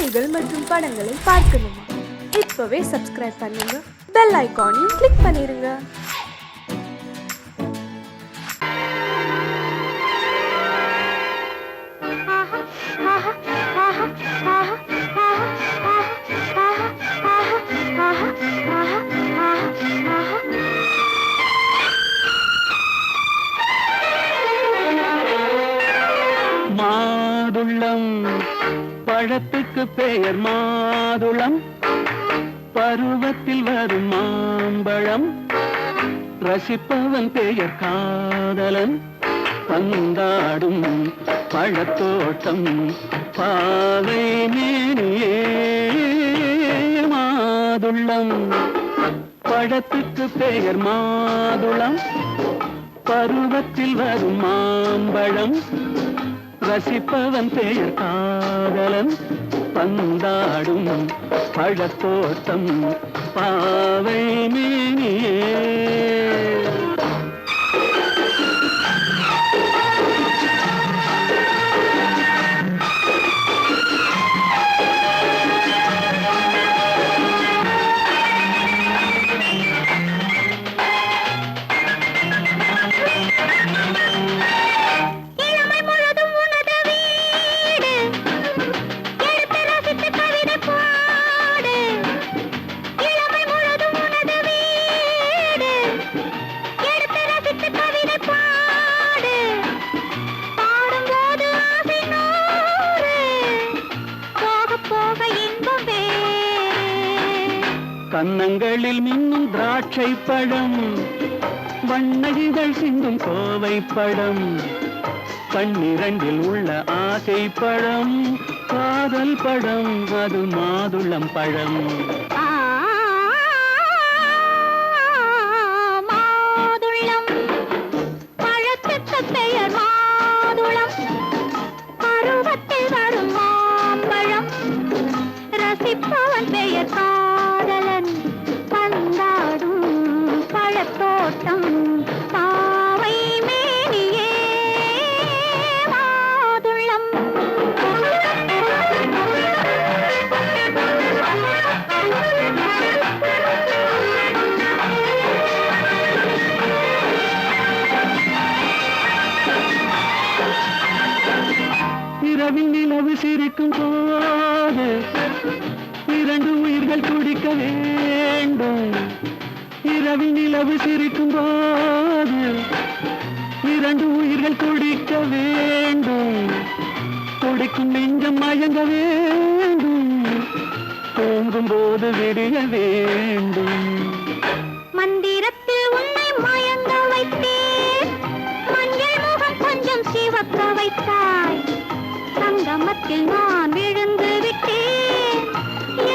செய்திகள் மற்றும் படங்களை பார்க்கணுமா? இப்பவே சப்ஸ்கிரைப் பண்ணுங்க, பெல் ஐகானையும் கிளிக் பண்ணிருங்க. மாதுளம் பழத்துக்கு பெயர் மாதுளம், பருவத்தில் வரும் மாம்பழம், ரசிப்பவன் பெயர் காதலன், பந்தாடும் பழத்தோட்டம் பாவை மேனியே. மாதுளம் பழத்துக்கு பெயர் மாதுளம், பருவத்தில் வரும் மாம்பழம், ரசிப்பவன் பெயர் காதலன், பந்தாடும் பழத்தோட்டம் பாவை மேனியே. கன்னங்களில் மின்னும் திராட்சை பழம், வண்ண இதழ் சிந்தும் கோவை பழம், கண்ணிரண்டில் உள்ள ஆசை பழம் காதல் பழம், அது மாதுளம் பழம். மாதுளம் பழத்துக்கு பெயர் மாதுளம், பருவத்தில் வரும் மாம்பழம், ரசிப்பவன் பெயர் காதலன், பந்தாடும் பழத்தோட்டம் பாவை மேனியே. மாதுளம் இரவில் நிலவு சிரிக்கும் போது இரண்டு உயிர்கள் துடிக்க வேண்டும். இரவில் நிலவு சிரிக்கும் போது இரண்டு உயிர்கள் துடிக்க வேண்டும். துடிக்கும் நெஞ்சம் மயங்க வேண்டும், தூங்கும் போது விடிய வேண்டும். மந்திரத்தில் உன்னை மயங்க வைத்தேன், மஞ்சள் முகம் கொஞ்சம் சிவக்க வைத்தாய், சங்கமத்தில் நான் விழுந்து விட்டேன்,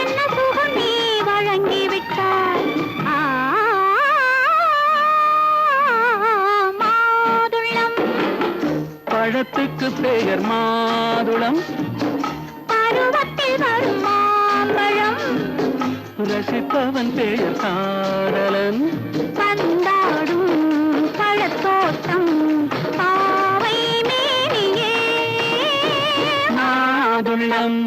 என்ன சுகம் நீ வழங்கி விட்டாய். மாதுளம் பழத்துக்கு பெயர் மாதுளம், பருவத்தில் வரும் மாம்பழம், ரசிப்பவன் பெயர் காதலன், பந்தாடும் பழத்தோட்டம் பாவை மேனியே. மாதுளம்.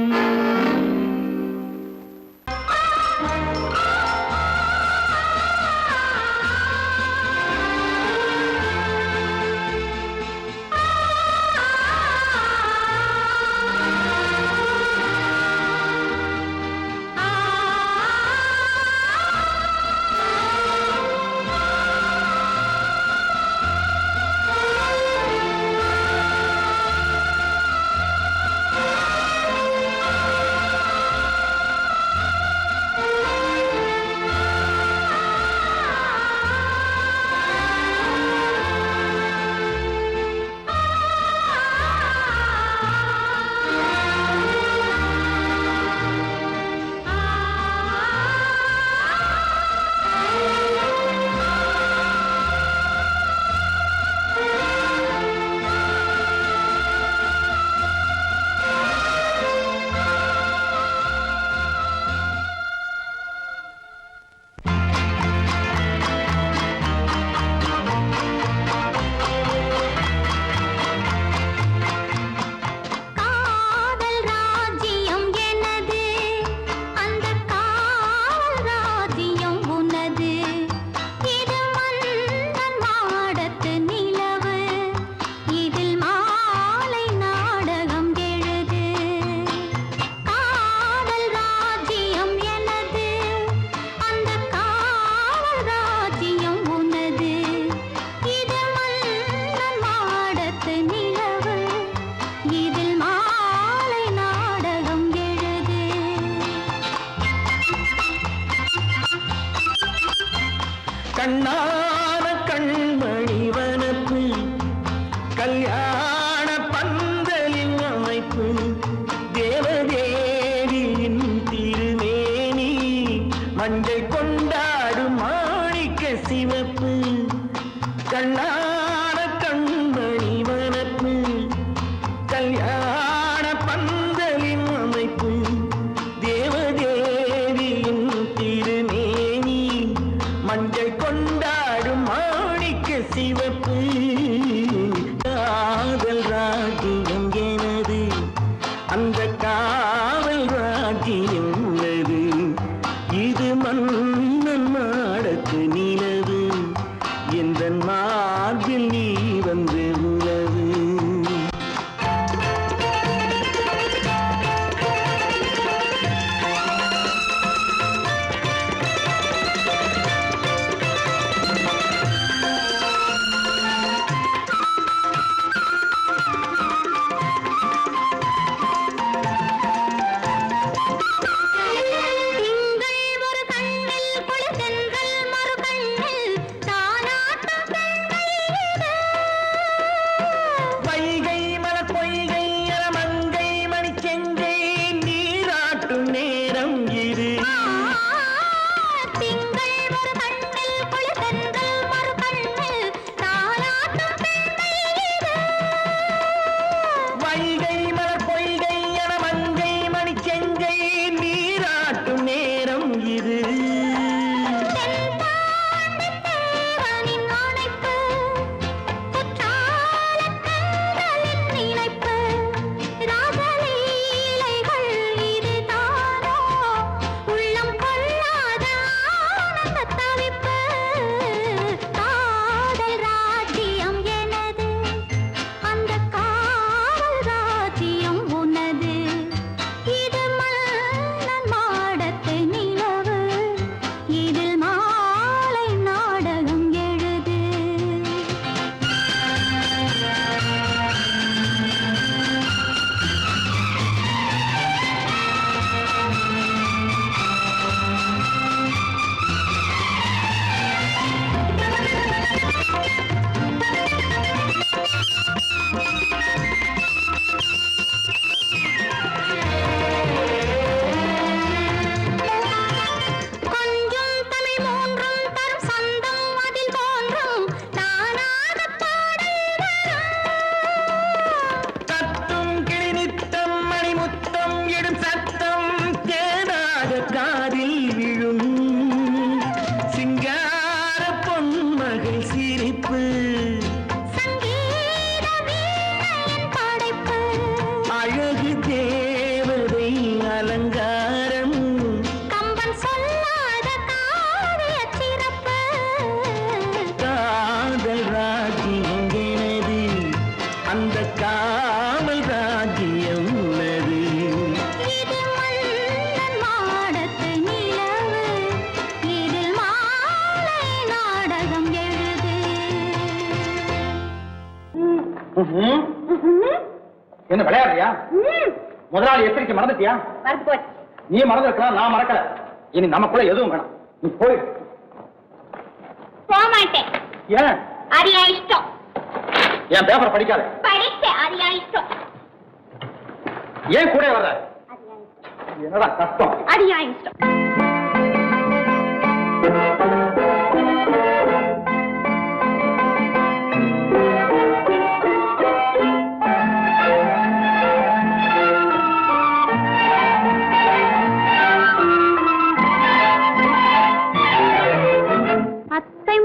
கண்ணான கண்மணி வனப்பு கல்யாண பந்தலின் அமைப்பு தேவதேவியின் திருமேனி மஞ்சள் கொண்டாடும் மாணிக்க சிவப்பு கண்ணான கண்மணி வனப்பு கல்யாண பந்தலின் அமைப்பு தேவதேவியின் திருமேனி மஞ்சள் கொண்டாடும் மாணிக்க சிவப்பு காதல் ராஜ்யம் எனது அந்த காவல் ராஜ்யம் உள்ளது இது மன்னன் மாடத்து நிலவு எந்த மார்பில் நீ வந்து உலவு என்ன விளையாடுறியா? முதலாளி எச்சரிக்கை மறந்துட்டியா? நீ மறந்துருக்கலாம், நான் மறக்கல. இனி நமக்குள்ள எதுவும் வேணாம், நீ போய். போக மாட்டேன். ஏன்? அது என் இஷ்டம். என் பேப்பர் படிக்காத. படிச்சேன், அது என் இஷ்டம். ஏன் கூட வர்ற? என்னடா கஷ்டம்? அது என் இஷ்டம்.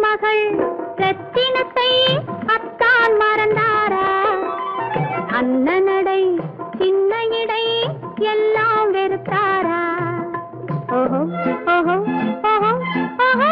மகள் ரத்தினத்தை அத்தான் மறந்தாரா? அண்ணனடை சின்ன இடை எல்லாம் வெறுத்தாரா? ஓஹோ ஓஹோ ஓஹோ ஓஹோ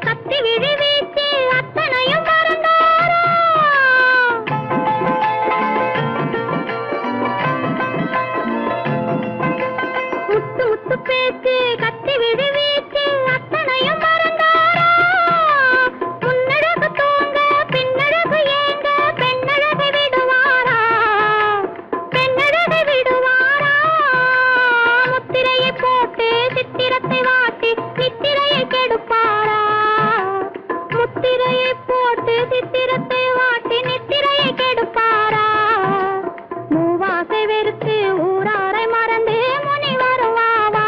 கத்தி விழி வீச்சு அத்தனையும் மறந்தாரா முத்து முத்து பேச்சு கத்தி விழி வீச்சு அத்தனையும் மறந்தாரா முன்னழகு தூங்க பின்னழகு ஏங்க பெண்ணழகை விடுவாரா பெண்ணழகை விடுவாரா முத்திரையை போட்டு சித்திரத்தை வாட்டி நித்திரையை கெடுப்பாரா முத்திரையை போட்டு சித்திரத்தை வாட்டி நித்திரையை கெடுப்பாரா மூவாசை வெறுத்து ஊராரை மறந்து முனி வருவாரா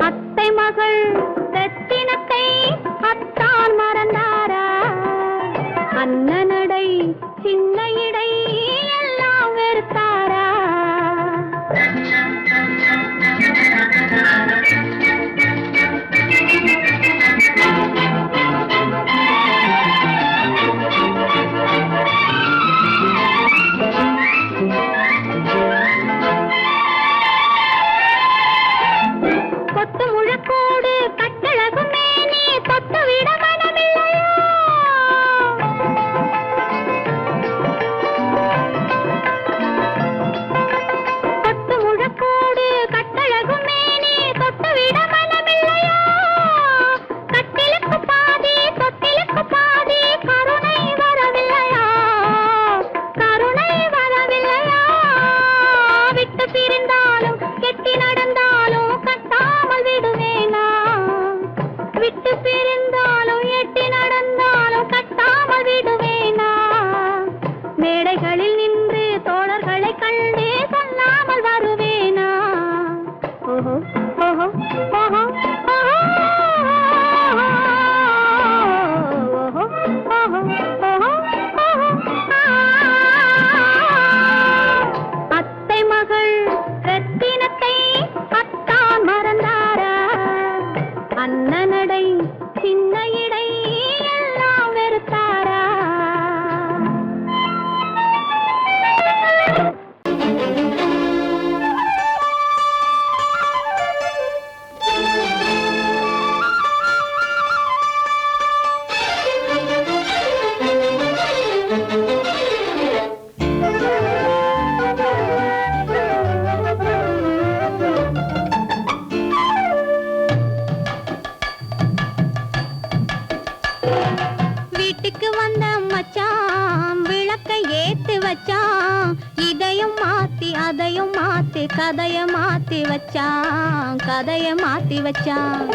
அத்தை மகள் ரத்தினத்தை அத்தான் மறந்தாரா அண்ணனடை சின்ன இடை எல்லாம் வெறுத்தாரா கொத்து முழக்கோடு கட்டழகு மேனி தொட்டு விட மனமில்லையோ கொத்து முழக்கோடு கட்டழகு மேனி தொட்டு விட மனமில்லையோ கட்டிலுக்கு பாதி தொட்டிலுக்கு பாதி கருணை வரவில்லையா கருணை வரவில்லையா விட்டு பிரிந்தாலும் கெட்டி நடந்தாலும் கட்டாமல் விடுவேனா விட்டு பிரிந்தாலும் எட்டி நடந்தாலும் கட்டாமல் விடுவேனா மேடைகளில் நின்று தோழர்களை கண்டு சொல்லாமல் வருவேனா ஓஹோ ஓஹோ ஓஹோ அத்தை மகள் ரத்தினத்தை அத்தான் மறந்தாரா அண்ணனடை சின்ன இடை எல்லாம் வெறுத்தாரா வீட்டுக்கு வந்த மச்சான் விளக்கை ஏத்து வச்சான் இதையும் மாத்தி அதையும் மாத்தி கதைய மாத்தி வச்சான் கதைய மாத்தி வச்சான்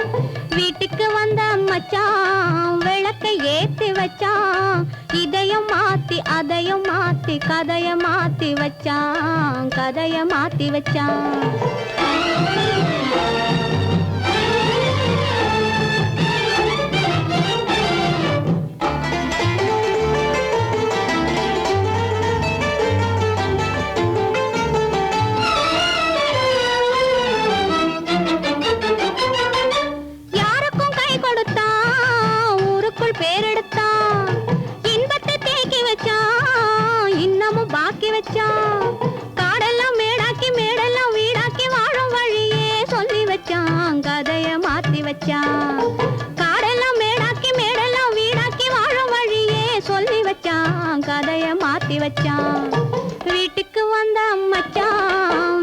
வீட்டுக்கு வந்த மச்சான் விளக்கை ஏத்தி வச்சான் இதையும் மாத்தி அதையும் மாத்தி கதைய மாத்தி வச்சான் கதைய மாத்தி வச்சான் யாருக்கும் கை கொடுத்தான் ஊருக்குள் பேரெடுத்தான் இன்பத்தை தேக்கி வச்சான் இன்னமும் பாக்கி வச்சான் காடெல்லாம் மேடாக்கி மேடெல்லாம் வீடாக்கி வாழும் வழியே சொல்லி வச்சான் கதைய மாத்தி வச்சான் காடெல்லாம் மேடாக்கி மேடெல்லாம் வீடாக்கி வாழும் வழியே சொல்லி வச்சான் கதைய மாத்தி வச்சான் வீட்டுக்கு வந்த மச்சான்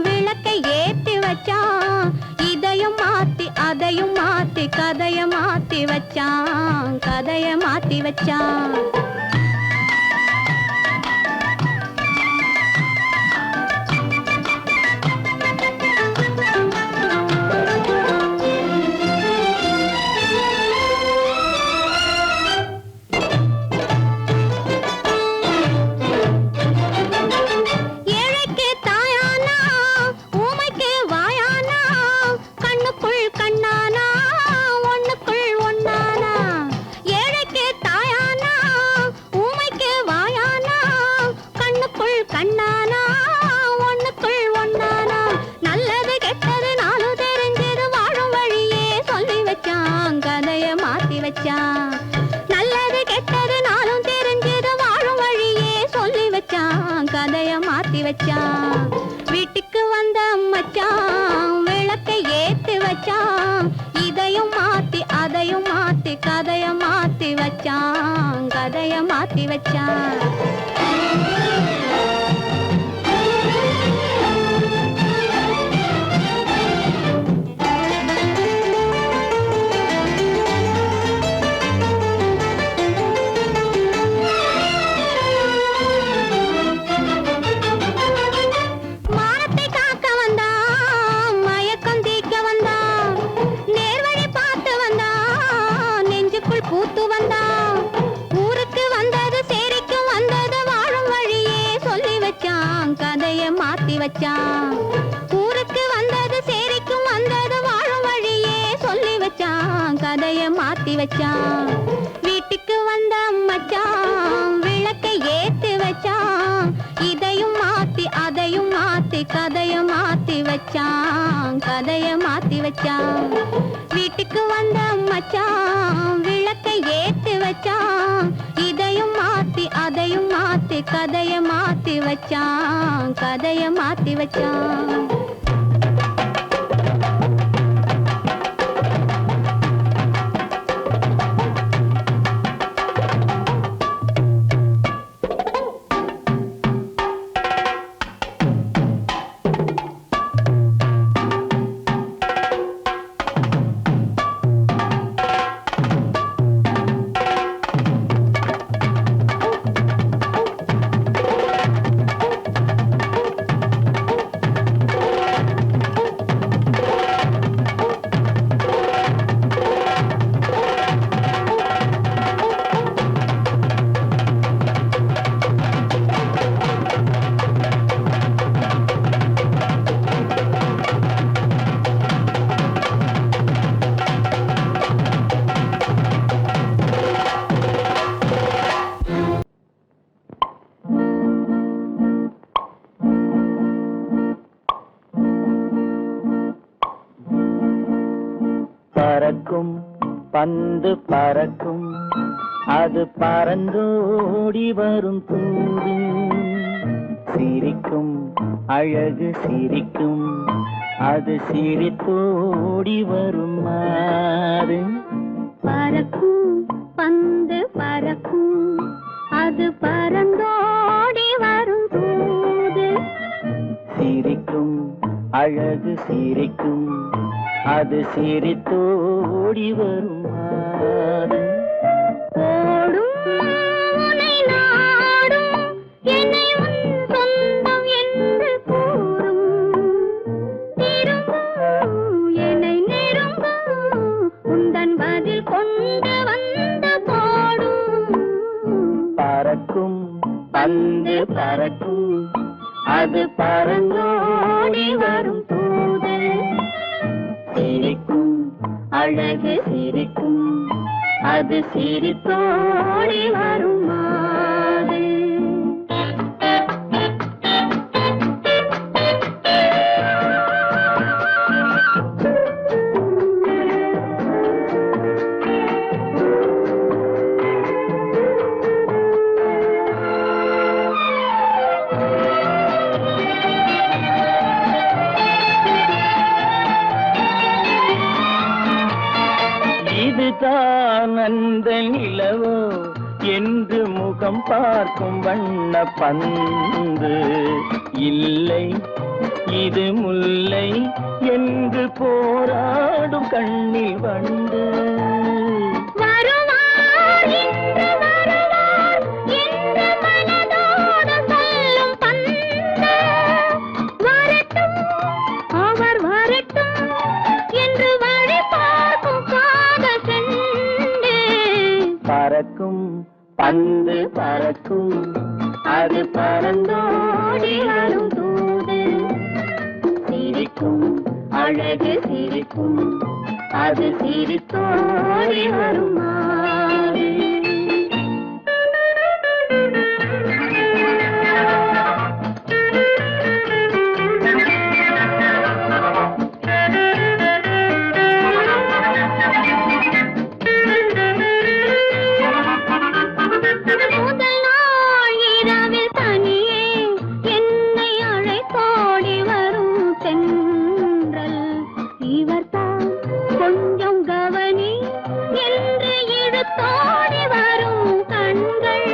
விளக்கை ஏத்தி வச்சான் இதையும் மாத்தி அதையும் மாத்தி கதைய மாத்தி வச்சான் கதைய மாத்தி வச்சான் ஏழைக்கு தாயானா ஊமைக்கு வாயானா கண்ணுக்குள் கண்ணானா ஒண்ணுக்குள் ஒண்ணானா ஏழைக்கு தாயானா ஊமைக்கு வாயானா கண்ணுக்குள் கண்ணானா ஒண்ணுக்குள் ஒண்ணானா நல்லது கெட்டது நாளும் தெரிஞ்சது வாழும் வழியே சொல்லி வச்சான் கதைய மாத்தி வச்சான் நல்லது கெட்டது நாளும் தெரிஞ்சது வாழும் வழியே சொல்லி வச்சான் கதைய மாத்தி வச்சான் வீட்டுக்கு வந்த மச்சான் விளக்கை ஏத்தி வச்சான் இதையும் மாத்தி அதையும் மாத்தி மாத்தி கதைய மாத்தி வச்சான் கதைய மாத்தி வச்சான் பூத்து வந்தான் ஊருக்கு வந்தது சேரிக்கும் வந்தது வாழும் வழியே சொல்லி வச்சான் கதைய மாத்தி வச்சான் ஊருக்கு வந்தது சேரிக்கும் வந்தது வாழும் வழியே சொல்லி வச்சான் கதைய மாத்தி வச்சான் வீட்டுக்கு வந்த மச்சான் விளக்கை ஏத்தி வச்சான் இதையும் மாத்தி அதையும் மாத்தி கதைய மாத்தி வச்சான் கதைய மாத்தி வச்சான் வீட்டுக்கு வந்த மச்சான் விளக்கை ஏத்தி வச்சான் இதையும் மாத்தி அதையும் மாத்தி கதைய மாத்தி வச்சான் கதைய மாத்தி வச்சான் பறக்கும் பந்து பறக்கும் அது பறந்தோடி வரும் தூது சிரிக்கும் அழகு சிரிக்கும் அது சிரித்தோடி வரும் மாறு பறக்கும் பந்து பறக்கும் அது பறந்தோடி வரும் தூது சிரிக்கும் அழகு சிரிக்கும் அது சிரித்தோடி வரும் மாறு ஓடும் உன்னை நாடும் என்னை உன் சொந்தம் என்று கூறும் திரும்பும் என்னை நெருங்கும் உந்தன் பதில் கொண்டு வந்து போடும் பறக்கும் பந்து பறக்கும் அது பறந்தோடி வரும் தூது சிரிக்கும் அழகு சிரிக்கும் அது சிரித்தோடி வரும் மாது இதுதான் அந்த நிலவோ என்று முகம் பார்க்கும் வண்ண பந்து இல்லை இது முல்லை என்று போராடும் கண்ணில் வந்து வருவார் இன்று வருவார் என்று மனதோடு சொல்லும் பந்து வரட்டும் அவர் வரட்டும் என்று வழி பார்க்கும் காதல் சென்று பறக்கும் பந்து பறக்கும் அது பறந்தோடி வரும் தூது சிரிக்கும் அழகு சிரிக்கும் அது சிரித்தோடி வரும் மாறு முதல் நாள் இரவில் தனியே என்னை அழைத்தோடி வரும் தென்றல் இவர்தான் கொஞ்சம் கவனி என்று ஓடி வரும் கண்கள்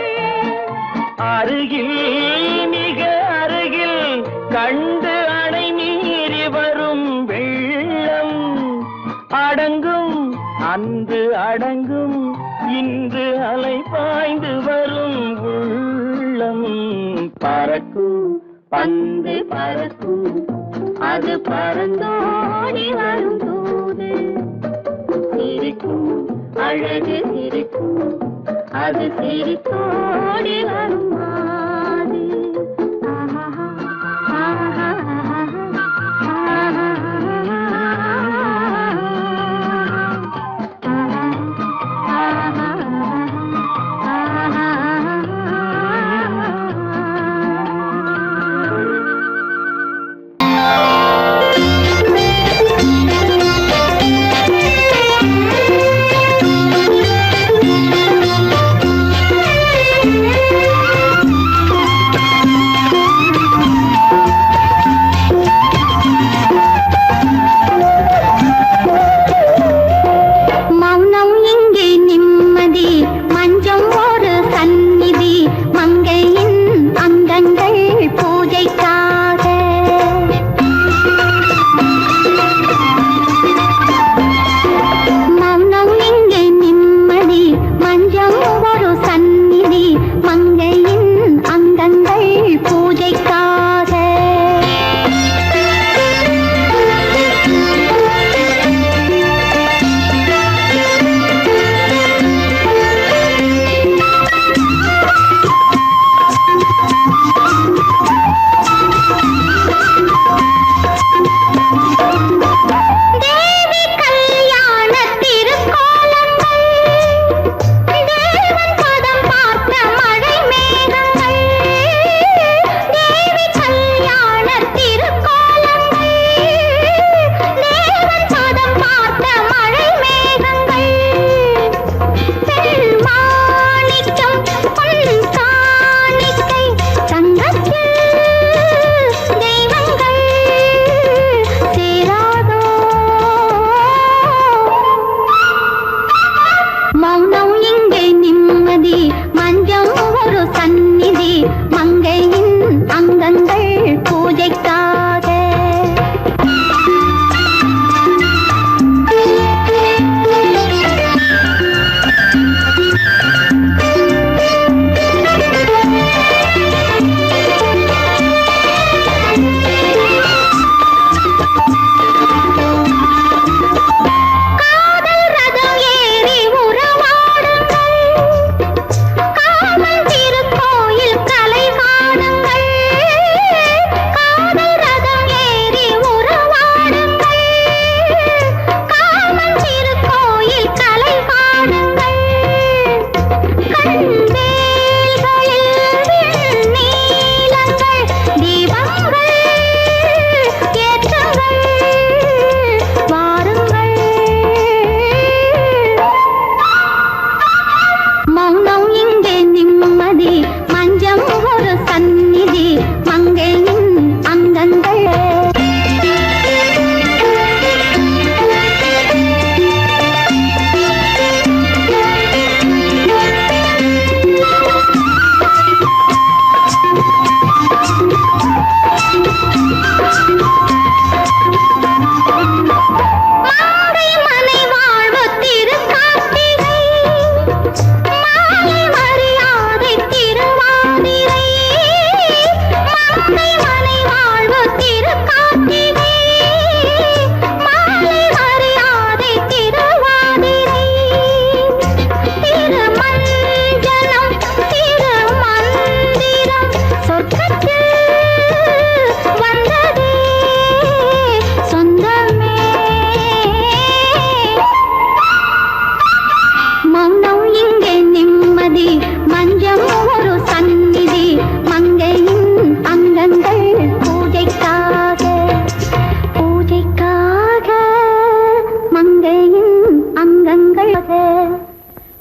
அருகில் மிக அருகில் கண்டு அணை மீறி வரும் வெள்ளம் அடங்கும் அன்று அடங்கும் இன்று அலை பாய்ந்து வரும் உள்ளம் பறக்கும் பந்து பறக்கும் அது பறந்தோடி வரும் தூது சிரிக்கும் அழகு சிரிக்கும் அது சிரித்தோடி வரும் மாது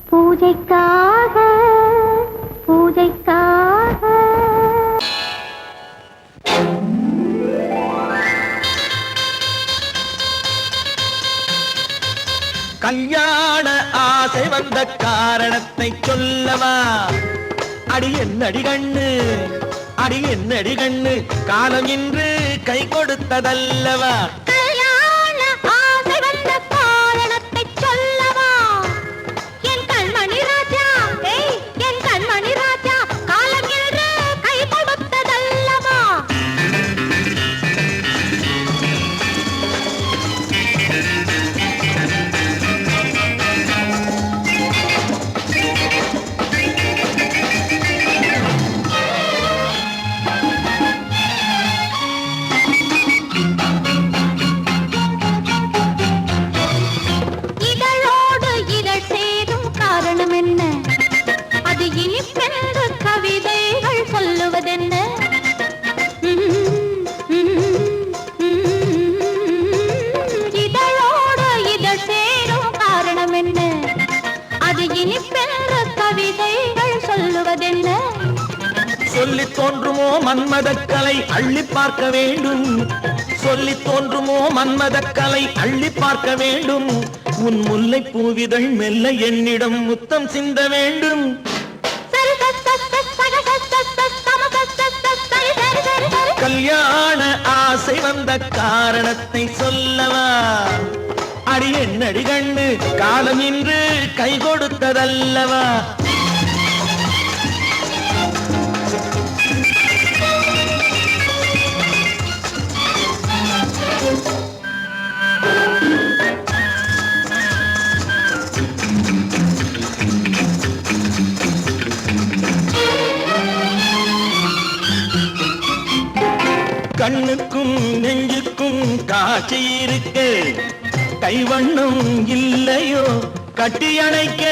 பூஜைக்காக பூஜைக்காக கல்யாண ஆசை ஆசை வந்த காரணத்தை சொல்லவா? அடி என்னடி கண்ணு, அடி என்னடி கண்ணு, காலம் இன்று கை கொடுத்ததல்லவா? கல்யாண ஆசை வந்த காரணத்தை சொல்லவா? என் கண்மணி ராஜா, என் கண்மணி ராஜா, காலம் என்று கை கொடுத்ததல்லவா? இதழோடு இதழ் சேரும் காரணம் என்ன? அது இனிப்பென்று கவிதைகள் சொல்லுவதென்ன? இதழோடு இதழ் சேரும் காரணம் என்ன? அது இனிப்பென்று கவிதைகள் சொல்லுவதென்ன? சொல்லி தோன்றுமோ மன்மதக்கலை அள்ளி பார்க்க வேண்டும், சொல்லி தோன்றுமோ மன்மதக்கலை அள்ளி பார்க்க வேண்டும். உன் முல்லை பூவிதழ் மெல்ல என்னிடம் முத்தம் சிந்த வேண்டும். கல்யாண ஆசை வந்த காரணத்தை சொல்லவா? அடி என்னடி கண்ணு, காலம் இன்று கை கொடுத்ததல்லவா? கண்ணுக்கும் நெஞ்சுக்கும் காட்சி இருக்கு, கைவண்ணம் இல்லையோ கட்டி அணைக்க?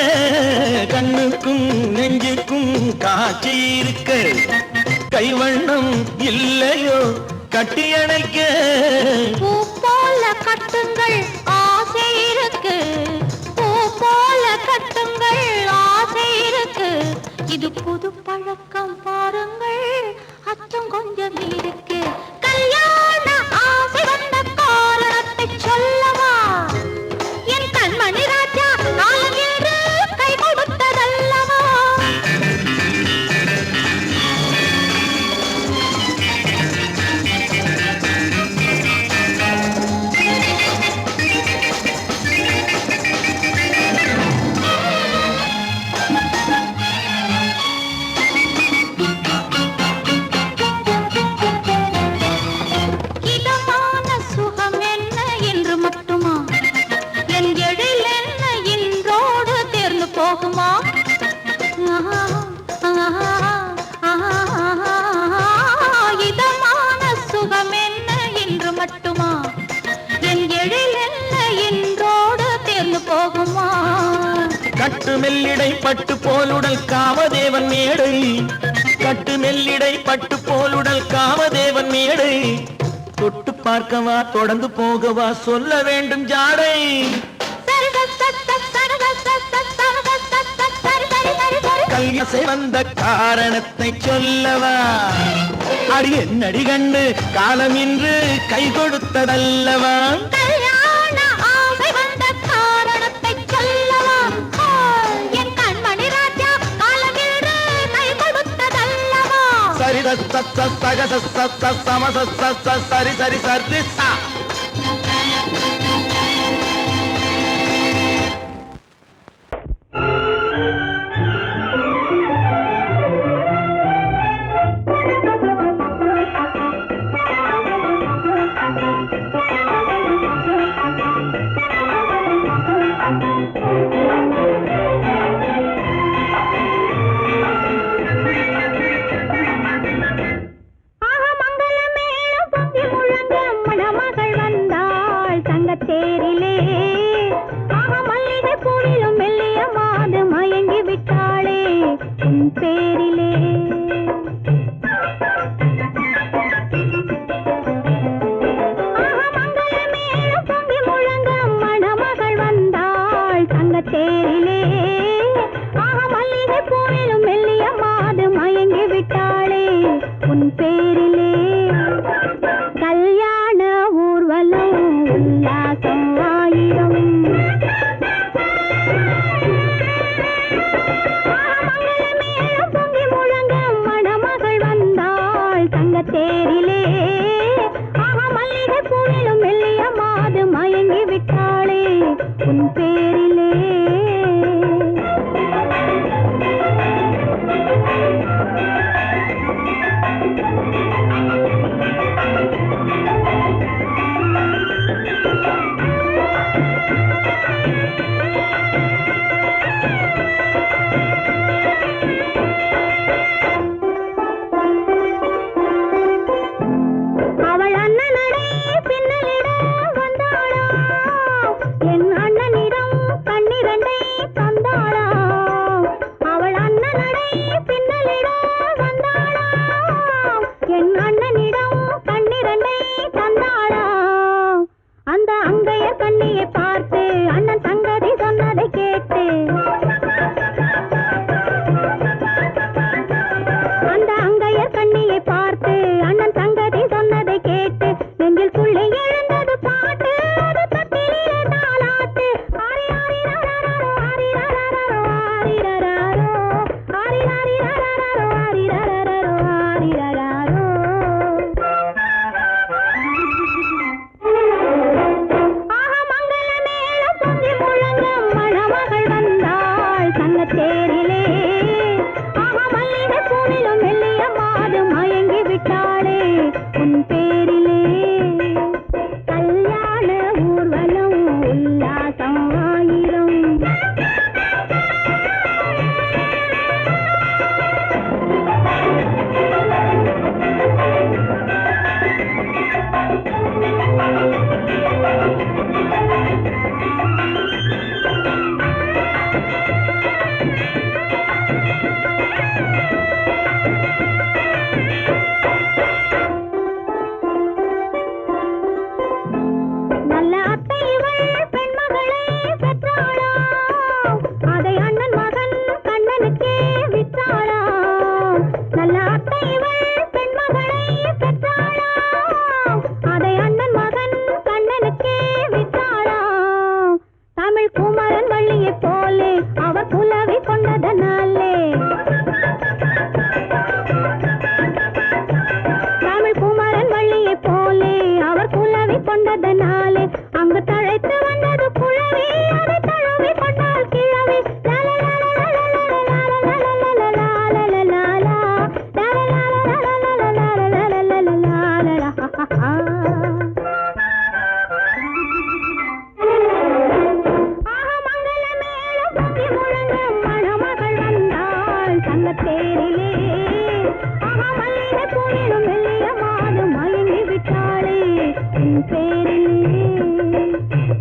கண்ணுக்கும் நெஞ்சுக்கும் காட்சி இருக்கு, கைவண்ணம் இல்லையோ கட்டி அணைக்க? பூ போல கட்டுங்கள் ஆசை இருக்கு, பூ போல கட்டுங்கள் ஆசை இருக்கு. இது புது பழக்கம் பாருங்கள், அச்சம் கொஞ்சம் இருக்கு. கல்யாண ஆசை வந்த காரணத்தை சொல்லவா? என் கண்மணி ராஜா, காலம் என்று கை கொடுத்ததல்லவா? இதமான சுகம் என்ன என்று மட்டுமா? என் எழில் என்ன இன்றோடு தேர்ந்து போகுமா? இதமான சுகம் என்ன என்று மட்டுமா? என் எழில் என்ன இன்றோடு தேர்ந்து போகுமா? கட்டு மெல்லிடை பட்டு போலுடல் காமதேவன் மேடை, கட்டு மெல்லிடை பட்டு போலுடல் காமதேவன் மேடை. தொட்டு பார்க்கவா தொடர்ந்து போகவா சொல்ல வேண்டும் ஜாடை? கல்யாசை வந்த காரணத்தை சொல்லவா? அடி என்னடி கண்டு, காலம் இன்று கை கொடுத்ததல்லவா? கல்யாண ஆசை வந்த காரணத்தை சொல்லவா? என் கண்மணி ராஜா, காலம் என்று கை கொடுத்ததல்லவா? சரி சக சம சரி சரி சரி சா. மணமகள் தேரிலே ஆஹா மல்லிகை பூவிலும் மெல்லிய மாது மயங்கி விட்டாளே உன் பேரிலே கல்யாண ஊர்வலம் உல்லாசம் ஆயிரம் நல்ல அத்தை இவள் பெண்மகளை பெற்றாளாம் அதை அண்ணன் மகன் கண்ணனுக்கே விற்றாளாம் நல்ல அத்தை இவள் பெண்மகளை பெற்றாளாம் அதை அண்ணன் மகன் கண்ணனுக்கே விற்றாளாம் தமிழ் குமரன் வள்ளியைப் போலே அவர் புலவி கொண்டதனாலே தமிழ் குமரன் வள்ளியைப் போலே அவர் புலவி கொண்டதனாலே அங்கு தழைத்து வந்தது புலவி அதை தழுவி கொண்டால் கிழவி மணமகள் வந்தாள் சங்கத்தேரிலே ஆஹா மல்லிகை பூவிலும் மெல்லிய மாது மயங்கி விட்டாளே உன் பேரிலே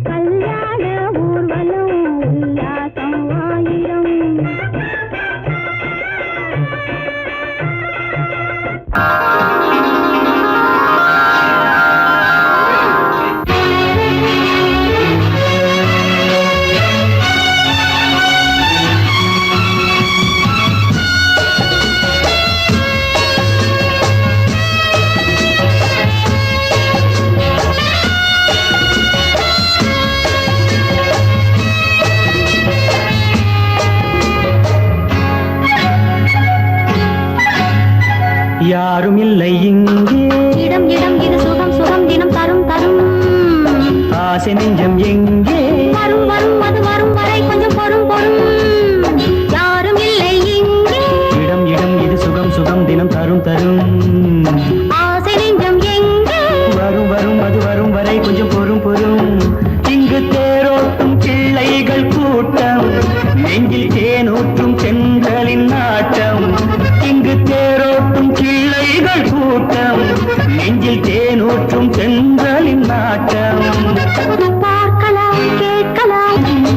கல்யாண ஊர்வலம் உல்லாசம் ஆயிரம் யாரும் இல்லை இங்கே இடம் இடம் இது சுகம் சுகம் தினம் தரும் தரும் ஆசை நெஞ்சம் எங்கே வரும் வரும் அது வரும் வரை கொஞ்சம் பொறும் பொறும் யாரும் இல்லை இங்கே இடம் இடம் இது சுகம் சுகம் தினம் தரும் தரும் ஆசை நெஞ்சம் எங்கே வரும் வரும் அது வரும் வரை கொஞ்சம் பொறும் பொறும் இங்கு தேரோட்டும் பிள்ளைகள் கூட்டம் நெஞ்சில் தேனூற்றும் பெண்களின் நாட்டம் இங்கு தேரோட்டும் பிள்ளைகள் கூட்டம் நெஞ்சில் தேனூற்றும் பெண்களின் நாட்டம் பார்க்கலாம் கேட்கலாம்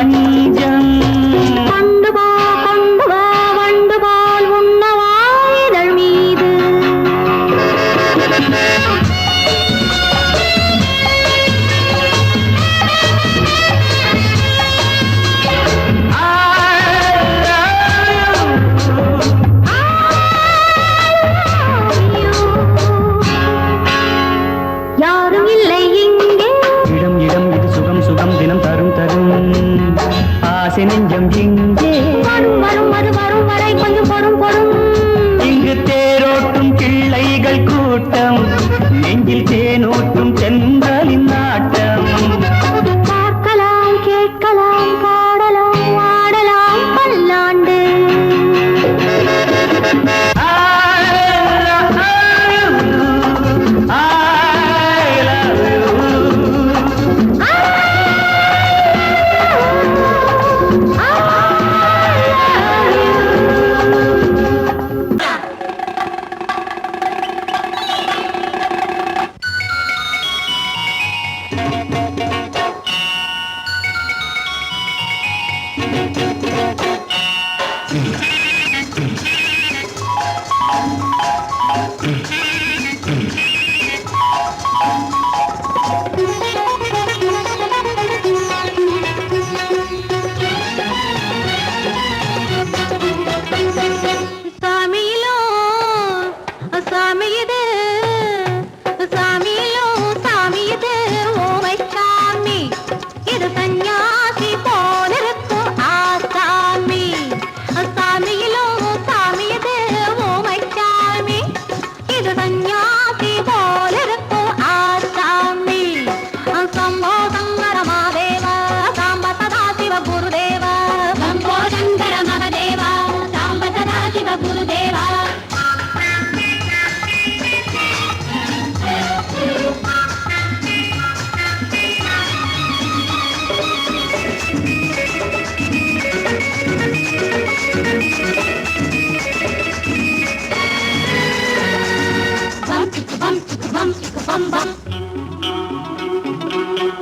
மஞ்சம் கொண்டு வா வண்டு போல் உண்ணவா இதழ் மீது யாரும் இல்லை இங்கே இடம் இடம் இது சுகம் சுகம் தினம் தரும் தரும் ஆசை நெஞ்சம் இங்கே வரும் வரும் அது வரும் வரை கொஞ்சம் பொறும் பொறும் இங்கு தேரோட்டும் கிள்ளைகள் கூட்டம் நெஞ்சில் தேனூட்டும் சென்றலின் நாட்டம் பார்க்கலாம் கேட்கலாம் பாடலாம் ஆடலாம் பல்லாண்டு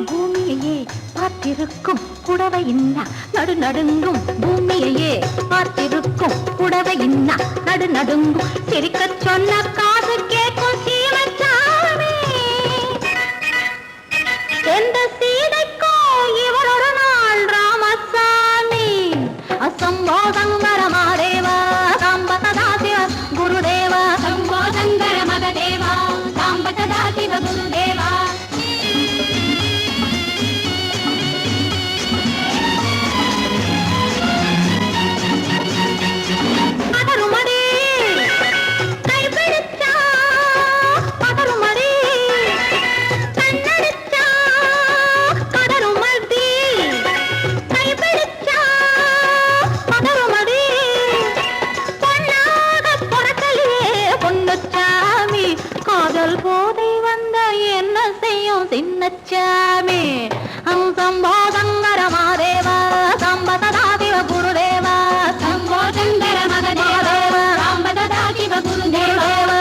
பூமியையே பார்த்திருக்கும் புடவை இன்னா நடு நடுங்கும் பூமியையே பார்த்திருக்கும் புடவை இன்னா நடு நடுங்கும் சிரிக்க சொன்ன காது கேட்கும் சீமச்சாமி எந்த சீதைக்கோ இவரொரு நாள் ராமசாமி அசம்போதங்கர மாதேவா சாம்ப சதா சிவ குருதேவா சம்போதங்கர மகதேவா சாம்ப சதா சிவ குருதேவா சின்னச்சாமி சம்போதங்கர மாதேவா சாம்ப சதா சிவ குருதேவா சம்போதங்கர மகதேவா சாம்ப சதா சிவ குருதேவா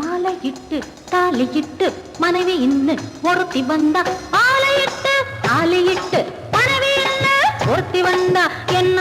மாலையிட்டு தாலியிட்டு மனைவி இன்னு ஒருத்தி வந்தா ஆலையிட்டு மனைவி இன்னு ஒருத்தி வந்தா என்ன